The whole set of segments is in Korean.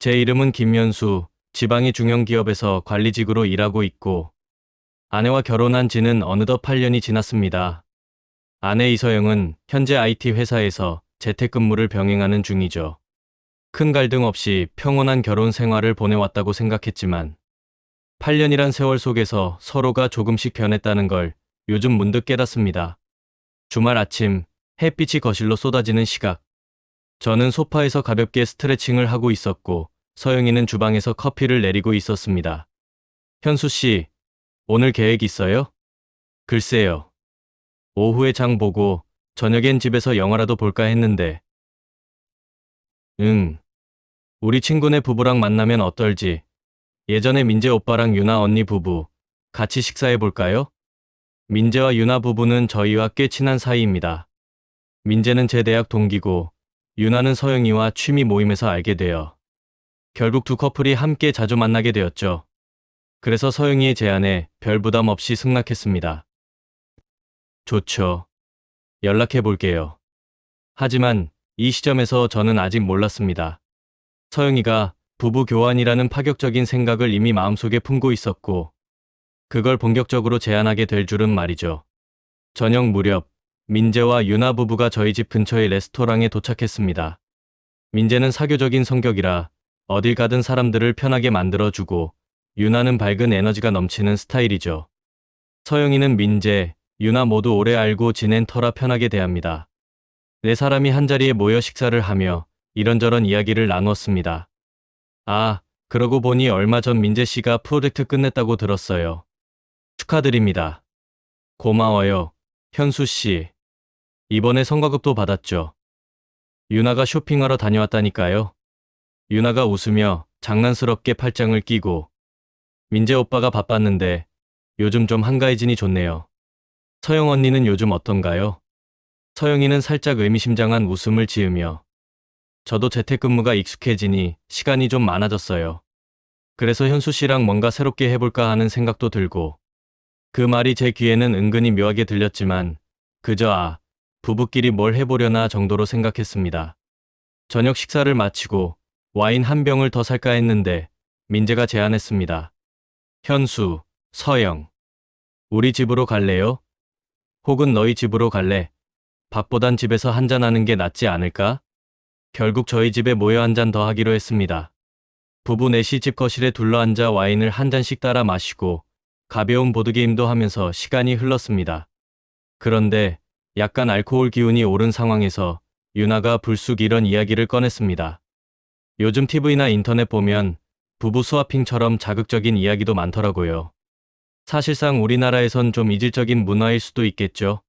제 이름은 김연수, 지방의 중형기업에서 관리직으로 일하고 있고, 아내와 결혼한 지는 어느덧 8년이 지났습니다. 아내 이서영은 현재 IT 회사에서 재택근무를 병행하는 중이죠. 큰 갈등 없이 평온한 결혼 생활을 보내왔다고 생각했지만, 8년이란 세월 속에서 서로가 조금씩 변했다는 걸 요즘 문득 깨닫습니다. 주말 아침, 햇빛이 거실로 쏟아지는 시각. 저는 소파에서 가볍게 스트레칭을 하고 있었고, 서영이는 주방에서 커피를 내리고 있었습니다. 현수 씨, 오늘 계획 있어요? 글쎄요. 오후에 장 보고, 저녁엔 집에서 영화라도 볼까 했는데. 응. 우리 친구네 부부랑 만나면 어떨지. 예전에 민재 오빠랑 유나 언니 부부, 같이 식사해 볼까요? 민재와 유나 부부는 저희와 꽤 친한 사이입니다. 민재는 제 대학 동기고, 유나는 서영이와 취미 모임에서 알게 되어 결국 두 커플이 함께 자주 만나게 되었죠. 그래서 서영이의 제안에 별 부담 없이 승낙했습니다. 좋죠. 연락해 볼게요. 하지만 이 시점에서 저는 아직 몰랐습니다. 서영이가 부부 교환이라는 파격적인 생각을 이미 마음속에 품고 있었고, 그걸 본격적으로 제안하게 될 줄은 말이죠. 저녁 무렵, 민재와 유나 부부가 저희 집 근처의 레스토랑에 도착했습니다. 민재는 사교적인 성격이라 어딜 가든 사람들을 편하게 만들어주고, 유나는 밝은 에너지가 넘치는 스타일이죠. 서영이는 민재, 유나 모두 오래 알고 지낸 터라 편하게 대합니다. 네 사람이 한자리에 모여 식사를 하며 이런저런 이야기를 나누었습니다. 아, 그러고 보니 얼마 전 민재 씨가 프로젝트 끝냈다고 들었어요. 축하드립니다. 고마워요, 현수 씨. 이번에 성과급도 받았죠. 유나가 쇼핑하러 다녀왔다니까요. 유나가 웃으며 장난스럽게 팔짱을 끼고, 민재 오빠가 바빴는데 요즘 좀 한가해지니 좋네요. 서영 언니는 요즘 어떤가요? 서영이는 살짝 의미심장한 웃음을 지으며, 저도 재택근무가 익숙해지니 시간이 좀 많아졌어요. 그래서 현수 씨랑 뭔가 새롭게 해볼까 하는 생각도 들고, 그 말이 제 귀에는 은근히 묘하게 들렸지만, 그저 부부끼리 뭘 해보려나 정도로 생각했습니다. 저녁 식사를 마치고 와인 한 병을 더 살까 했는데 민재가 제안했습니다. 현수, 서영, 우리 집으로 갈래요? 혹은 너희 집으로 갈래? 밥보단 집에서 한잔하는 게 낫지 않을까? 결국 저희 집에 모여 한 잔 더 하기로 했습니다. 부부 넷이 집 거실에 둘러앉아 와인을 한 잔씩 따라 마시고 가벼운 보드게임도 하면서 시간이 흘렀습니다. 그런데 약간 알코올 기운이 오른 상황에서 유나가 불쑥 이런 이야기를 꺼냈습니다. 요즘 TV나 인터넷 보면 부부 스와핑처럼 자극적인 이야기도 많더라고요. 사실상 우리나라에선 좀 이질적인 문화일 수도 있겠죠.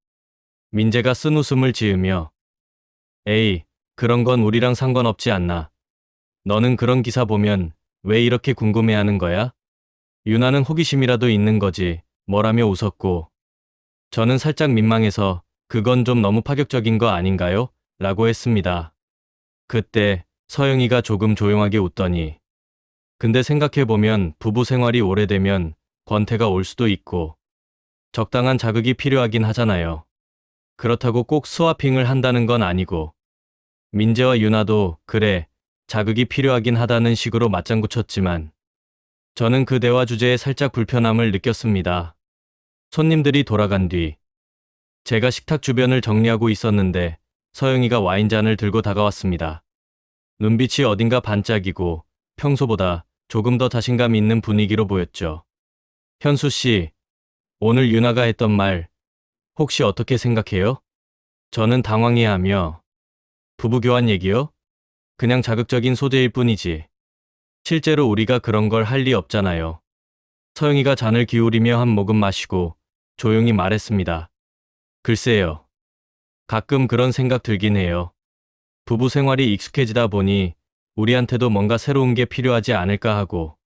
민재가 쓴 웃음을 지으며, 에이, 그런 건 우리랑 상관없지 않나. 너는 그런 기사 보면 왜 이렇게 궁금해하는 거야? 유나는 호기심이라도 있는 거지, 뭐라며 웃었고, 저는 살짝 민망해서 그건 좀 너무 파격적인 거 아닌가요? 라고 했습니다. 그때 서영이가 조금 조용하게 웃더니, 근데 생각해보면 부부 생활이 오래되면 권태가 올 수도 있고 적당한 자극이 필요하긴 하잖아요. 그렇다고 꼭 스와핑을 한다는 건 아니고, 민재와 유나도 그래, 자극이 필요하긴 하다는 식으로 맞장구 쳤지만 저는 그 대화 주제에 살짝 불편함을 느꼈습니다. 손님들이 돌아간 뒤 제가 식탁 주변을 정리하고 있었는데 서영이가 와인잔을 들고 다가왔습니다. 눈빛이 어딘가 반짝이고 평소보다 조금 더 자신감 있는 분위기로 보였죠. 현수 씨, 오늘 유나가 했던 말 혹시 어떻게 생각해요? 저는 당황해하며, 부부교환 얘기요? 그냥 자극적인 소재일 뿐이지. 실제로 우리가 그런 걸 할 리 없잖아요. 서영이가 잔을 기울이며 한 모금 마시고 조용히 말했습니다. 글쎄요. 가끔 그런 생각 들긴 해요. 부부 생활이 익숙해지다 보니 우리한테도 뭔가 새로운 게 필요하지 않을까 하고.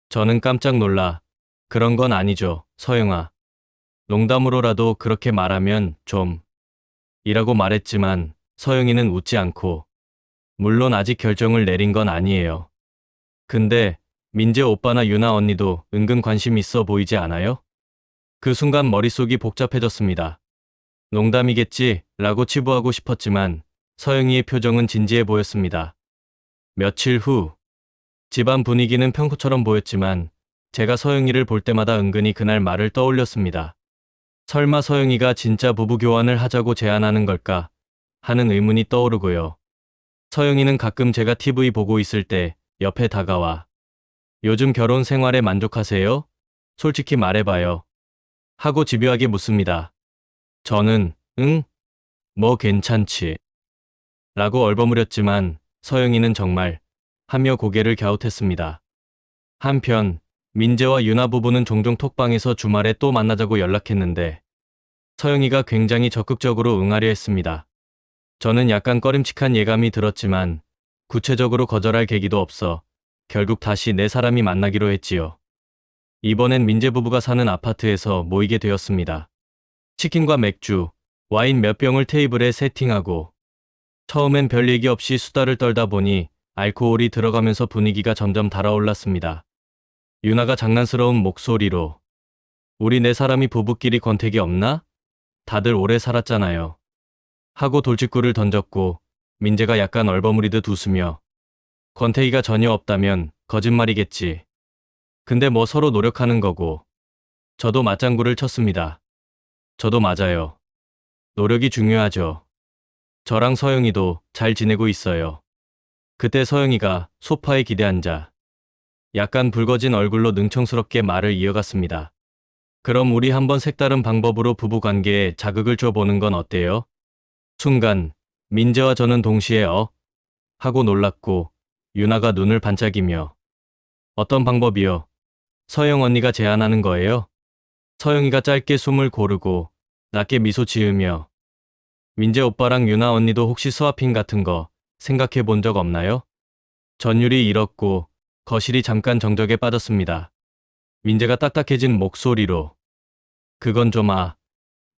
저는 깜짝 놀라, 그런 건 아니죠, 서영아. 농담으로라도 그렇게 말하면 좀 이라고 말했지만 서영이는 웃지 않고, 물론 아직 결정을 내린 건 아니에요. 근데 민재 오빠나 유나 언니도 은근 관심 있어 보이지 않아요? 그 순간 머릿속이 복잡해졌습니다. 농담이겠지 라고 치부하고 싶었지만 서영이의 표정은 진지해 보였습니다. 며칠 후, 집안 분위기는 평소처럼 보였지만 제가 서영이를 볼 때마다 은근히 그날 말을 떠올렸습니다. 설마 서영이가 진짜 부부 교환을 하자고 제안하는 걸까 하는 의문이 떠오르고요. 서영이는 가끔 제가 TV 보고 있을 때 옆에 다가와 요즘 결혼 생활에 만족하세요? 솔직히 말해봐요. 하고 집요하게 묻습니다. 저는 응? 뭐 괜찮지. 라고 얼버무렸지만 서영이는 정말 하며 고개를 갸웃했습니다. 한편 민재와 유나 부부는 종종 톡방에서 주말에 또 만나자고 연락했는데 서영이가 굉장히 적극적으로 응하려 했습니다. 저는 약간 꺼림칙한 예감이 들었지만 구체적으로 거절할 계기도 없어 결국 다시 네 사람이 만나기로 했지요. 이번엔 민재 부부가 사는 아파트에서 모이게 되었습니다. 치킨과 맥주, 와인 몇 병을 테이블에 세팅하고 처음엔 별 얘기 없이 수다를 떨다 보니 알코올이 들어가면서 분위기가 점점 달아올랐습니다. 유나가 장난스러운 목소리로 우리 네 사람이 부부끼리 권태기 없나? 다들 오래 살았잖아요. 하고 돌직구를 던졌고 민재가 약간 얼버무리듯 웃으며 권태기가 전혀 없다면 거짓말이겠지. 근데 뭐 서로 노력하는 거고. 저도 맞장구를 쳤습니다. 저도 맞아요. 노력이 중요하죠. 저랑 서영이도 잘 지내고 있어요. 그때 서영이가 소파에 기대앉아 약간 붉어진 얼굴로 능청스럽게 말을 이어갔습니다. 그럼 우리 한번 색다른 방법으로 부부관계에 자극을 줘보는 건 어때요? 순간 민재와 저는 동시에 하고 놀랐고 유나가 눈을 반짝이며 어떤 방법이요? 서영 언니가 제안하는 거예요? 서영이가 짧게 숨을 고르고 낮게 미소 지으며 민재 오빠랑 유나 언니도 혹시 스와핑 같은 거 생각해 본 적 없나요? 전율이 잃었고 거실이 잠깐 정적에 빠졌습니다. 민재가 딱딱해진 목소리로 그건 좀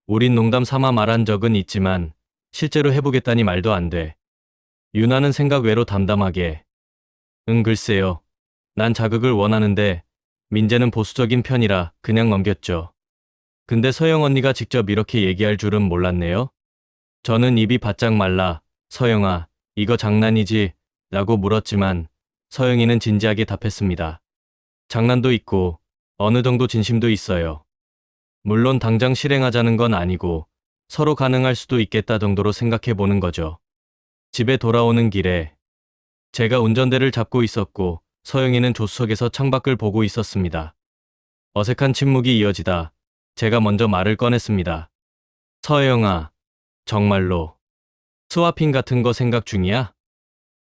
우린 농담 삼아 말한 적은 있지만 실제로 해보겠다니 말도 안 돼. 유나는 생각 외로 담담하게 글쎄요. 난 자극을 원하는데 민재는 보수적인 편이라 그냥 넘겼죠. 근데 서영 언니가 직접 이렇게 얘기할 줄은 몰랐네요. 저는 입이 바짝 말라 서영아 이거 장난이지? 라고 물었지만 서영이는 진지하게 답했습니다. 장난도 있고 어느 정도 진심도 있어요. 물론 당장 실행하자는 건 아니고 서로 가능할 수도 있겠다 정도로 생각해 보는 거죠. 집에 돌아오는 길에 제가 운전대를 잡고 있었고 서영이는 조수석에서 창밖을 보고 있었습니다. 어색한 침묵이 이어지다 제가 먼저 말을 꺼냈습니다. 서영아, 정말로 스와핑 같은 거 생각 중이야?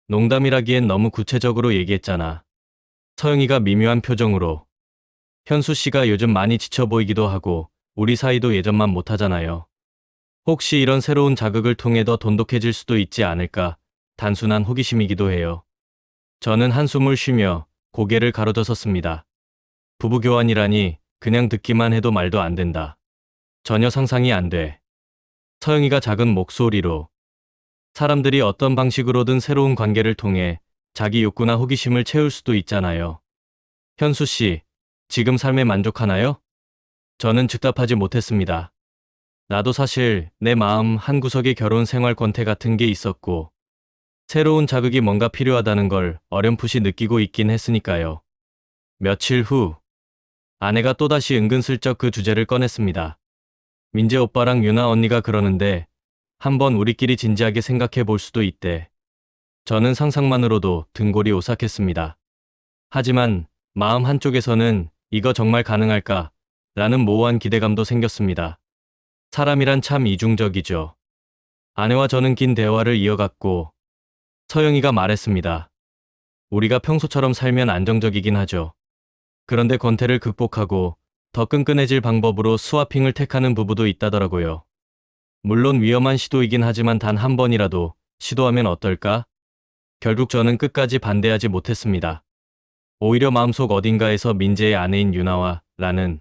농담이라기엔 너무 구체적으로 얘기했잖아. 서영이가 미묘한 표정으로 현수 씨가 요즘 많이 지쳐 보이기도 하고 우리 사이도 예전만 못하잖아요. 혹시 이런 새로운 자극을 통해 더 돈독해질 수도 있지 않을까 단순한 호기심이기도 해요. 저는 한숨을 쉬며 고개를 가로저었습니다. 부부교환이라니 그냥 듣기만 해도 말도 안 된다. 전혀 상상이 안 돼. 서영이가 작은 목소리로 사람들이 어떤 방식으로든 새로운 관계를 통해 자기 욕구나 호기심을 채울 수도 있잖아요. 현수 씨, 지금 삶에 만족하나요? 저는 즉답하지 못했습니다. 나도 사실 내 마음 한구석에 결혼 생활 권태 같은 게 있었고 새로운 자극이 뭔가 필요하다는 걸 어렴풋이 느끼고 있긴 했으니까요. 며칠 후 아내가 또다시 은근슬쩍 그 주제를 꺼냈습니다. 민재 오빠랑 유나 언니가 그러는데 한번 우리끼리 진지하게 생각해 볼 수도 있대. 저는 상상만으로도 등골이 오싹했습니다. 하지만 마음 한쪽에서는 이거 정말 가능할까? 라는 모호한 기대감도 생겼습니다. 사람이란 참 이중적이죠. 아내와 저는 긴 대화를 이어갔고 서영이가 말했습니다. 우리가 평소처럼 살면 안정적이긴 하죠. 그런데 권태를 극복하고 더 끈끈해질 방법으로 스와핑을 택하는 부부도 있다더라고요. 물론 위험한 시도이긴 하지만 단 한 번이라도 시도하면 어떨까? 결국 저는 끝까지 반대하지 못했습니다. 오히려 마음속 어딘가에서 민재의 아내인 유나와 라는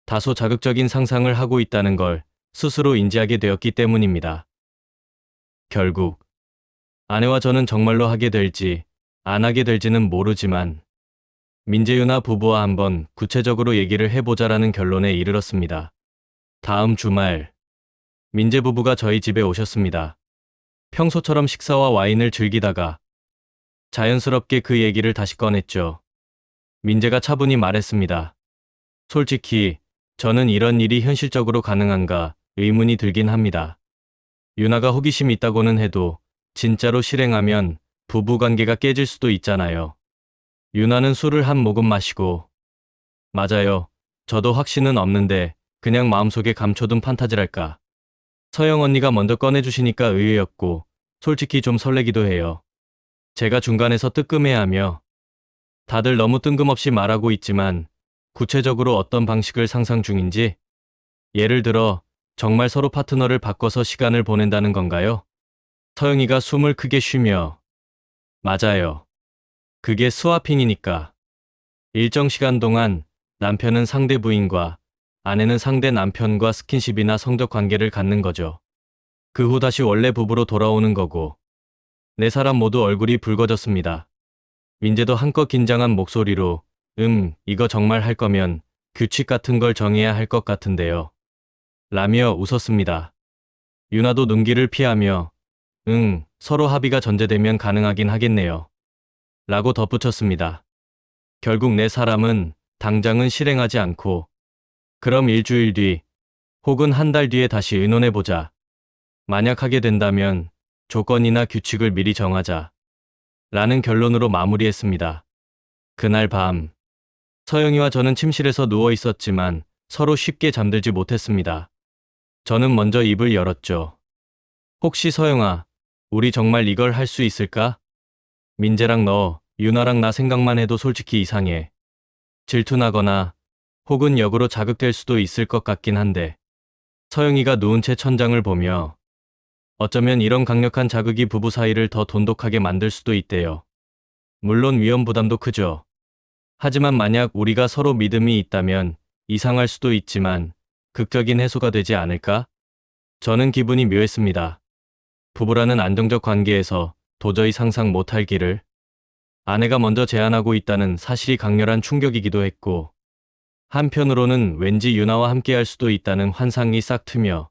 다소 자극적인 상상을 하고 있다는 걸 스스로 인지하게 되었기 때문입니다. 결국 아내와 저는 정말로 하게 될지 안 하게 될지는 모르지만 민재유나 부부와 한번 구체적으로 얘기를 해보자라는 결론에 이르렀습니다. 다음 주말 민재 부부가 저희 집에 오셨습니다. 평소처럼 식사와 와인을 즐기다가 자연스럽게 그 얘기를 다시 꺼냈죠. 민재가 차분히 말했습니다. 솔직히 저는 이런 일이 현실적으로 가능한가 의문이 들긴 합니다. 유나가 호기심이 있다고는 해도 진짜로 실행하면 부부관계가 깨질 수도 있잖아요. 유나는 술을 한 모금 마시고 맞아요. 저도 확신은 없는데 그냥 마음속에 감춰둔 판타지랄까. 서영 언니가 먼저 꺼내주시니까 의외였고 솔직히 좀 설레기도 해요. 제가 중간에서 뜨끔해하며 다들 너무 뜬금없이 말하고 있지만 구체적으로 어떤 방식을 상상 중인지 예를 들어 정말 서로 파트너를 바꿔서 시간을 보낸다는 건가요? 서영이가 숨을 크게 쉬며 맞아요. 그게 스와핑이니까. 일정 시간 동안 남편은 상대 부인과 아내는 상대 남편과 스킨십이나 성적 관계를 갖는 거죠. 그 후 다시 원래 부부로 돌아오는 거고. 네 사람 모두 얼굴이 붉어졌습니다. 민재도 한껏 긴장한 목소리로 이거 정말 할 거면 규칙 같은 걸 정해야 할 것 같은데요. 라며 웃었습니다. 유나도 눈길을 피하며 서로 합의가 전제되면 가능하긴 하겠네요. 라고 덧붙였습니다. 결국 네 사람은 당장은 실행하지 않고 그럼 일주일 뒤 혹은 한 달 뒤에 다시 의논해보자. 만약 하게 된다면 조건이나 규칙을 미리 정하자. 라는 결론으로 마무리했습니다. 그날 밤 서영이와 저는 침실에서 누워 있었지만 서로 쉽게 잠들지 못했습니다. 저는 먼저 입을 열었죠. 혹시 서영아, 우리 정말 이걸 할 수 있을까? 민재랑 너, 유나랑 나 생각만 해도 솔직히 이상해. 질투나거나 혹은 역으로 자극될 수도 있을 것 같긴 한데. 서영이가 누운 채 천장을 보며 어쩌면 이런 강력한 자극이 부부 사이를 더 돈독하게 만들 수도 있대요. 물론 위험 부담도 크죠. 하지만 만약 우리가 서로 믿음이 있다면 이상할 수도 있지만 극적인 해소가 되지 않을까? 저는 기분이 묘했습니다. 부부라는 안정적 관계에서 도저히 상상 못할 길을 아내가 먼저 제안하고 있다는 사실이 강렬한 충격이기도 했고 한편으로는 왠지 유나와 함께할 수도 있다는 환상이 싹 트며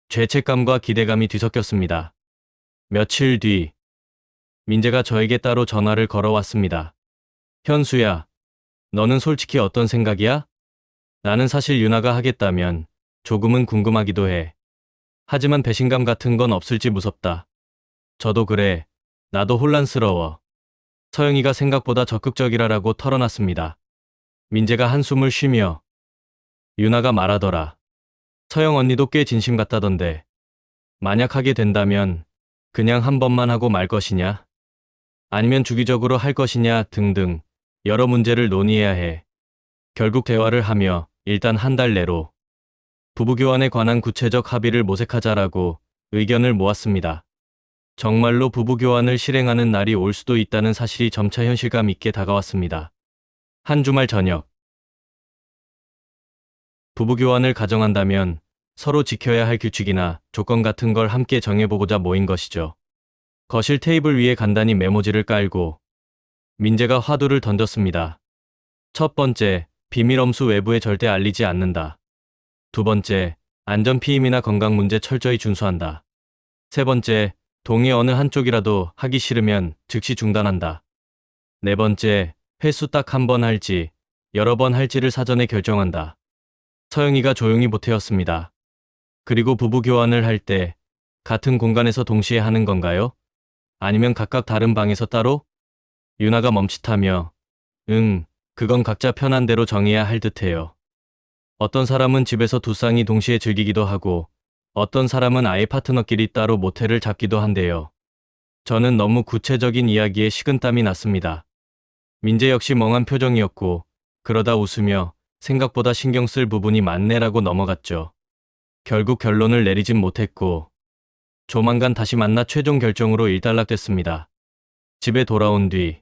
죄책감과 기대감이 뒤섞였습니다. 며칠 뒤 민재가 저에게 따로 전화를 걸어왔습니다. 현수야, 너는 솔직히 어떤 생각이야? 나는 사실 유나가 하겠다면 조금은 궁금하기도 해. 하지만 배신감 같은 건 없을지 무섭다. 저도 그래. 나도 혼란스러워. 서영이가 생각보다 적극적이라고 털어놨습니다. 민재가 한숨을 쉬며 유나가 말하더라. 서영 언니도 꽤 진심 같다던데. 만약 하게 된다면 그냥 한 번만 하고 말 것이냐? 아니면 주기적으로 할 것이냐 등등 여러 문제를 논의해야 해. 결국 대화를 하며 일단 한 달 내로 부부교환에 관한 구체적 합의를 모색하자라고 의견을 모았습니다. 정말로 부부교환을 실행하는 날이 올 수도 있다는 사실이 점차 현실감 있게 다가왔습니다. 한 주말 저녁 부부교환을 가정한다면 서로 지켜야 할 규칙이나 조건 같은 걸 함께 정해보고자 모인 것이죠. 거실 테이블 위에 간단히 메모지를 깔고 민재가 화두를 던졌습니다. 첫 번째, 비밀엄수 외부에 절대 알리지 않는다. 두 번째, 안전 피임이나 건강 문제 철저히 준수한다. 세 번째, 동의 어느 한쪽이라도 하기 싫으면 즉시 중단한다. 네 번째, 횟수 딱 한 번 할지, 여러 번 할지를 사전에 결정한다. 서영이가 조용히 보태었습니다. 그리고 부부 교환을 할 때 같은 공간에서 동시에 하는 건가요? 아니면 각각 다른 방에서 따로? 유나가 멈칫하며 그건 각자 편한 대로 정해야 할 듯해요. 어떤 사람은 집에서 두 쌍이 동시에 즐기기도 하고 어떤 사람은 아예 파트너끼리 따로 모텔을 잡기도 한대요. 저는 너무 구체적인 이야기에 식은땀이 났습니다. 민재 역시 멍한 표정이었고 그러다 웃으며 생각보다 신경 쓸 부분이 많네라고 넘어갔죠. 결국 결론을 내리진 못했고 조만간 다시 만나 최종 결정으로 일단락됐습니다. 집에 돌아온 뒤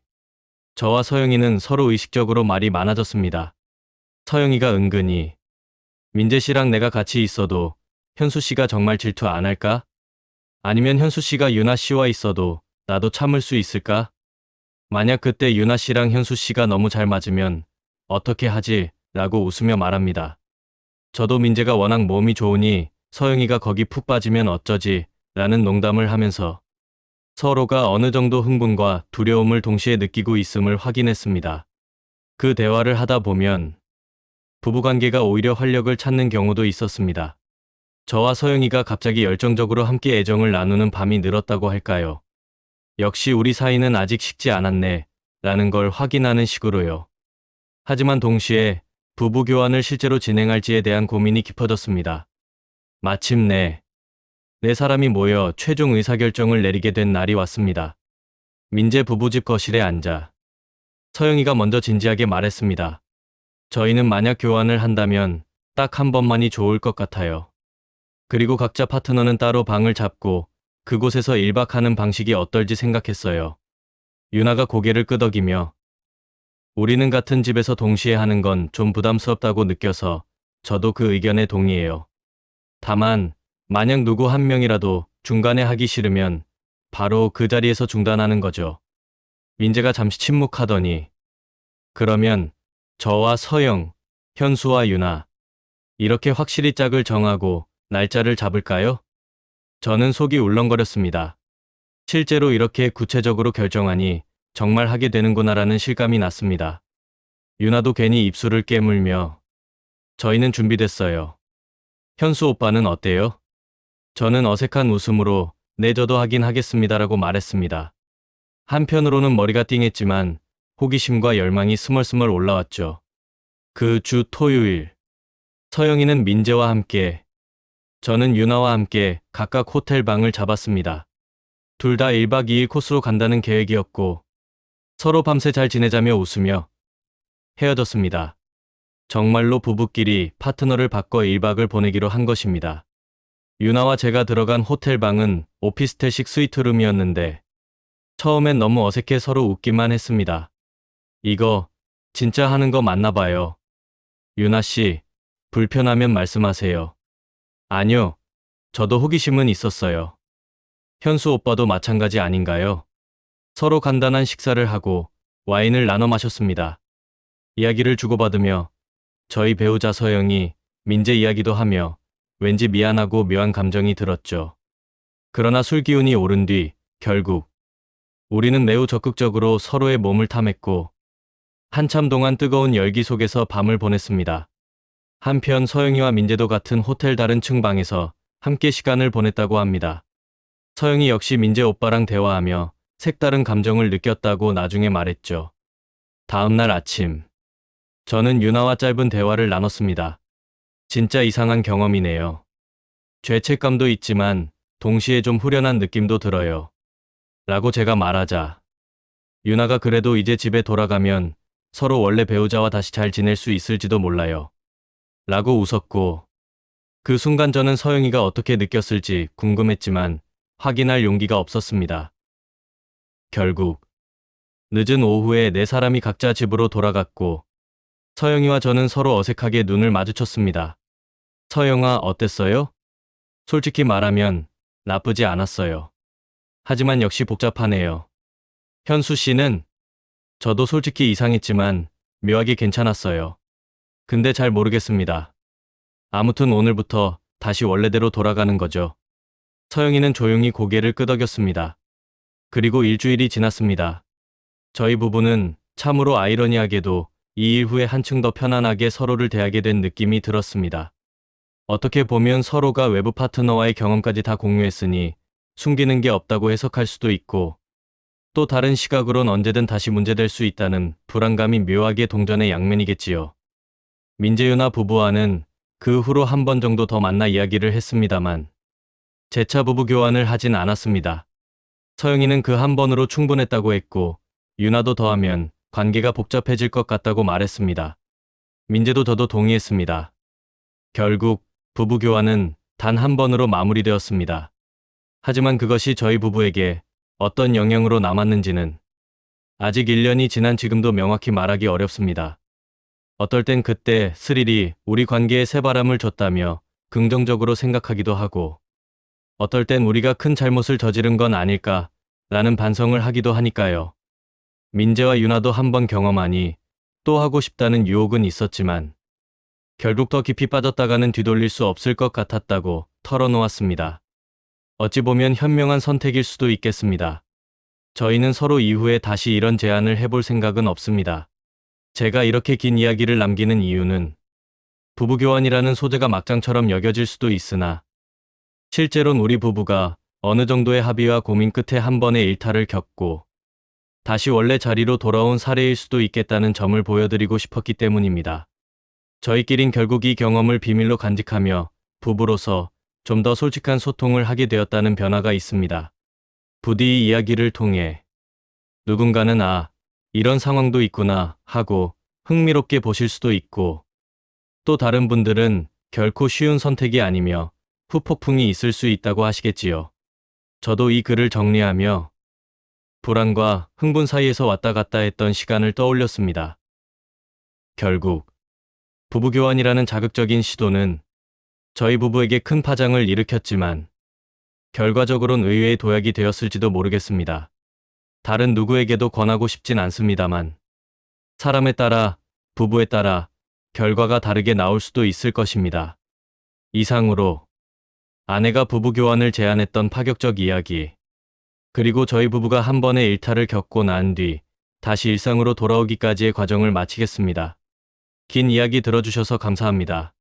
저와 서영이는 서로 의식적으로 말이 많아졌습니다. 서영이가 은근히 민재 씨랑 내가 같이 있어도 현수 씨가 정말 질투 안 할까? 아니면 현수 씨가 유나 씨와 있어도 나도 참을 수 있을까? 만약 그때 유나 씨랑 현수 씨가 너무 잘 맞으면 어떻게 하지? 라고 웃으며 말합니다. 저도 민재가 워낙 몸이 좋으니 서영이가 거기 푹 빠지면 어쩌지? 라는 농담을 하면서 서로가 어느 정도 흥분과 두려움을 동시에 느끼고 있음을 확인했습니다. 그 대화를 하다 보면 부부관계가 오히려 활력을 찾는 경우도 있었습니다. 저와 서영이가 갑자기 열정적으로 함께 애정을 나누는 밤이 늘었다고 할까요? 역시 우리 사이는 아직 식지 않았네, 라는 걸 확인하는 식으로요. 하지만 동시에 부부 교환을 실제로 진행할지에 대한 고민이 깊어졌습니다. 마침내 네 사람이 모여 최종 의사결정을 내리게 된 날이 왔습니다. 민재 부부집 거실에 앉아 서영이가 먼저 진지하게 말했습니다. 저희는 만약 교환을 한다면 딱 한 번만이 좋을 것 같아요. 그리고 각자 파트너는 따로 방을 잡고 그곳에서 1박하는 방식이 어떨지 생각했어요. 유나가 고개를 끄덕이며 우리는 같은 집에서 동시에 하는 건 좀 부담스럽다고 느껴서 저도 그 의견에 동의해요. 다만 만약 누구 한 명이라도 중간에 하기 싫으면 바로 그 자리에서 중단하는 거죠. 민재가 잠시 침묵하더니 그러면 저와 서영, 현수와 유나 이렇게 확실히 짝을 정하고 날짜를 잡을까요? 저는 속이 울렁거렸습니다. 실제로 이렇게 구체적으로 결정하니 정말 하게 되는구나라는 실감이 났습니다. 유나도 괜히 입술을 깨물며 저희는 준비됐어요. 현수 오빠는 어때요? 저는 어색한 웃음으로 네 저도 하긴 하겠습니다라고 말했습니다. 한편으로는 머리가 띵했지만 호기심과 열망이 스멀스멀 올라왔죠. 그 주 토요일 서영이는 민재와 함께 저는 유나와 함께 각각 호텔 방을 잡았습니다. 둘 다 1박 2일 코스로 간다는 계획이었고 서로 밤새 잘 지내자며 웃으며 헤어졌습니다. 정말로 부부끼리 파트너를 바꿔 1박을 보내기로 한 것입니다. 유나와 제가 들어간 호텔 방은 오피스텔식 스위트룸이었는데 처음엔 너무 어색해 서로 웃기만 했습니다. 이거 진짜 하는 거 맞나 봐요. 유나 씨, 불편하면 말씀하세요. 아니요, 저도 호기심은 있었어요. 현수 오빠도 마찬가지 아닌가요? 서로 간단한 식사를 하고 와인을 나눠 마셨습니다. 이야기를 주고받으며 저희 배우자 서영이 민재 이야기도 하며 왠지 미안하고 묘한 감정이 들었죠. 그러나 술 기운이 오른 뒤 결국 우리는 매우 적극적으로 서로의 몸을 탐했고 한참 동안 뜨거운 열기 속에서 밤을 보냈습니다. 한편 서영이와 민재도 같은 호텔 다른 층 방에서 함께 시간을 보냈다고 합니다. 서영이 역시 민재 오빠랑 대화하며 색다른 감정을 느꼈다고 나중에 말했죠. 다음날 아침 저는 유나와 짧은 대화를 나눴습니다. 진짜 이상한 경험이네요. 죄책감도 있지만 동시에 좀 후련한 느낌도 들어요. 라고 제가 말하자 유나가 그래도 이제 집에 돌아가면 서로 원래 배우자와 다시 잘 지낼 수 있을지도 몰라요. 라고 웃었고 그 순간 저는 서영이가 어떻게 느꼈을지 궁금했지만 확인할 용기가 없었습니다. 결국 늦은 오후에 네 사람이 각자 집으로 돌아갔고 서영이와 저는 서로 어색하게 눈을 마주쳤습니다. 서영아, 어땠어요? 솔직히 말하면 나쁘지 않았어요. 하지만 역시 복잡하네요. 현수 씨는? 저도 솔직히 이상했지만 묘하게 괜찮았어요. 근데 잘 모르겠습니다. 아무튼 오늘부터 다시 원래대로 돌아가는 거죠. 서영이는 조용히 고개를 끄덕였습니다. 그리고 일주일이 지났습니다. 저희 부부는 참으로 아이러니하게도 이 일 후에 한층 더 편안하게 서로를 대하게 된 느낌이 들었습니다. 어떻게 보면 서로가 외부 파트너와의 경험까지 다 공유했으니 숨기는 게 없다고 해석할 수도 있고 또 다른 시각으론 언제든 다시 문제될 수 있다는 불안감이 묘하게 동전의 양면이겠지요. 민재유나 부부와는 그 후로 한 번 정도 더 만나 이야기를 했습니다만 재차 부부 교환을 하진 않았습니다. 서영이는 그 한 번으로 충분했다고 했고 유나도 더하면 관계가 복잡해질 것 같다고 말했습니다. 민재도 저도 동의했습니다. 결국 부부 교환은 단 한 번으로 마무리되었습니다. 하지만 그것이 저희 부부에게 어떤 영향으로 남았는지는 아직 1년이 지난 지금도 명확히 말하기 어렵습니다. 어떨 땐 그때 스릴이 우리 관계에 새바람을 줬다며 긍정적으로 생각하기도 하고 어떨 땐 우리가 큰 잘못을 저지른 건 아닐까 라는 반성을 하기도 하니까요. 민재와 유나도 한 번 경험하니 또 하고 싶다는 유혹은 있었지만 결국 더 깊이 빠졌다가는 뒤돌릴 수 없을 것 같았다고 털어놓았습니다. 어찌 보면 현명한 선택일 수도 있겠습니다. 저희는 서로 이후에 다시 이런 제안을 해볼 생각은 없습니다. 제가 이렇게 긴 이야기를 남기는 이유는 부부교환이라는 소재가 막장처럼 여겨질 수도 있으나 실제론 우리 부부가 어느 정도의 합의와 고민 끝에 한 번의 일탈을 겪고 다시 원래 자리로 돌아온 사례일 수도 있겠다는 점을 보여드리고 싶었기 때문입니다. 저희끼린 결국 이 경험을 비밀로 간직하며 부부로서 좀 더 솔직한 소통을 하게 되었다는 변화가 있습니다. 부디 이 이야기를 통해 누군가는 이런 상황도 있구나 하고 흥미롭게 보실 수도 있고 또 다른 분들은 결코 쉬운 선택이 아니며 후폭풍이 있을 수 있다고 하시겠지요. 저도 이 글을 정리하며 불안과 흥분 사이에서 왔다 갔다 했던 시간을 떠올렸습니다. 결국 부부교환이라는 자극적인 시도는 저희 부부에게 큰 파장을 일으켰지만 결과적으로는 의외의 도약이 되었을지도 모르겠습니다. 다른 누구에게도 권하고 싶진 않습니다만 사람에 따라 부부에 따라 결과가 다르게 나올 수도 있을 것입니다. 이상으로 아내가 부부교환을 제안했던 파격적 이야기 그리고 저희 부부가 한 번의 일탈을 겪고 난 뒤 다시 일상으로 돌아오기까지의 과정을 마치겠습니다. 긴 이야기 들어주셔서 감사합니다.